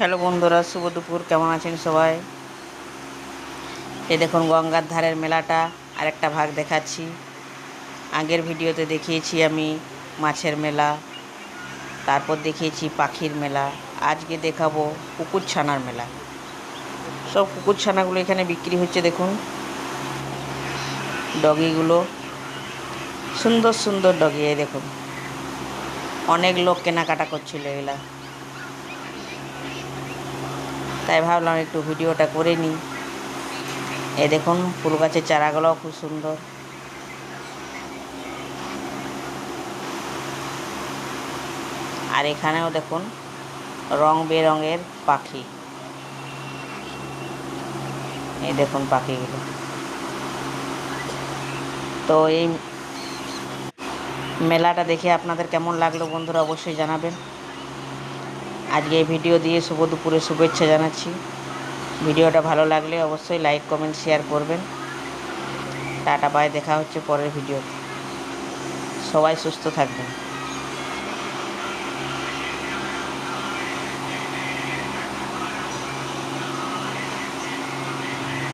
Hello বন্ধুরা, শুভ দুপুর। কেমন আছেন সবাই? এই দেখুন গঙ্গার ধারের মেলাটা আর একটা ভাগ দেখাচ্ছি। আগের ভিডিওতে দেখিয়েছি আমি মাছের মেলা, তারপর দেখিয়েছি পাখির মেলা। আজকে দেখাবো কুকুরছানার মেলা। সব কুকুরছানাগুলো এখানে বিক্রি হচ্ছে। দেখুন ডগিগুলো, সুন্দর সুন্দর ডগি। এই দেখুন অনেক লোক কেনাকাটা করছিল এগুলা, তাই ভাবলাম একটু ভিডিওটা করে নিই। এই দেখুন ফুল গাছের চারাগুলোও খুব সুন্দর। আর এখানেও দেখুন রং বেরঙের পাখি। এই দেখুন পাখিগুলো। তো এই মেলাটা দেখে আপনাদের কেমন লাগলো বন্ধুরা অবশ্যই জানাবেন। আজকে এই ভিডিও দিয়ে শুভ দুপুরের শুভেচ্ছা জানাচ্ছি। ভিডিওটা ভালো লাগলে অবশ্যই লাইক কমেন্ট শেয়ার করবেন। টাটা বাই, দেখা হচ্ছে পরের ভিডিওতে। সবাই সুস্থ থাকবেন।